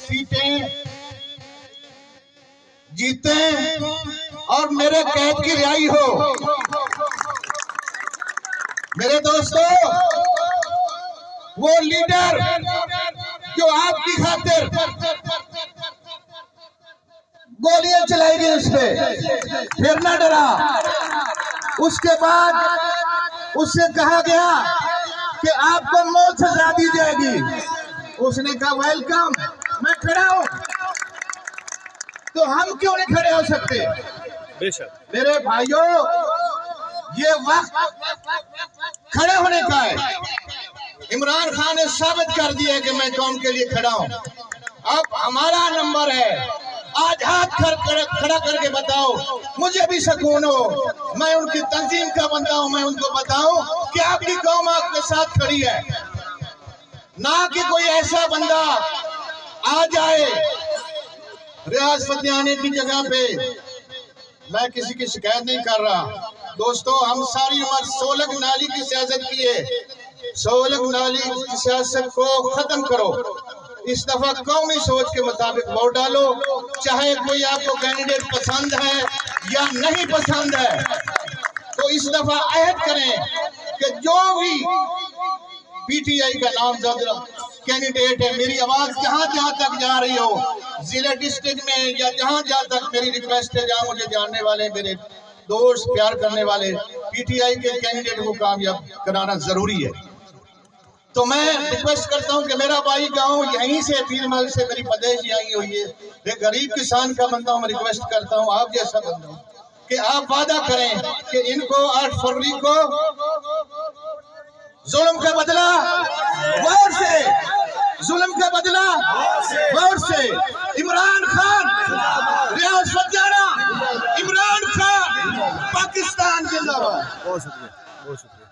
सीटें जीते और मेरे कैद की रिहाई हो। मेरे दोस्तों, वो लीडर जो आपकी खातिर गोलियां चलाई गई उस पे, फिर ना डरा। उसके बाद उससे कहा गया कि आपको मौत सजा दी जाएगी। उसने कहा वेलकम, मैं खड़ा हूं। तो हम क्यों नहीं खड़े हो सकते? बेशक मेरे भाइयों, ये वक्त खड़े होने का है। इमरान खान ने साबित कर दिया कि मैं कौम के लिए खड़ा हूं। अब हमारा नंबर है। आज हाथ खड़ा करके बताओ, मुझे भी सुकून हो। मैं उनकी तंजीम का बंदा हूं। मैं उनको बताऊं कि आपकी कौम आपके साथ खड़ी है, ना कि कोई ऐसा बंदा आ जाए रियाज फतेहानी की जगह पे। मैं किसी की शिकायत नहीं कर रहा। दोस्तों, हम सारी उम्र सोलग नाली की सियासत किए। सोलग नाली की सियासत को खत्म करो। इस दफा कौमी सोच के मुताबिक वोट डालो। चाहे कोई आपको कैंडिडेट पसंद है या नहीं पसंद है, तो इस दफा अहद करें कि जो भी पीटीआई का नामजद कैंडिडेट है, मेरी आवाज जहां तक जा रही हो, जिले डिस्ट्रिक्ट में या जहां तक मेरी रिक्वेस्ट है, जहां मुझे जानने वाले मेरे दोस्त प्यार करने वाले, पीटीआई के कैंडिडेट को कामयाब कराना जरूरी है। तो मैं रिक्वेस्ट करता हूं कि मेरा भाई गांव यहीं से पीरमल से मेरी पदेश आई हुई है। एक गरीब किसान का बंदा हूं। मैं रिक्वेस्ट करता हूं, आप जैसा बंदा हूं, कि आप वादा करें कि इनको 8 फरवरी को जुल्म का बदला वोट से, जुल्म का बदला वोट से। इमरान खान, रियाज फतेहानी, इमरान खान, पाकिस्तान जिंदाबाद। बहुत शुक्रिया, बहुत शुक्रिया।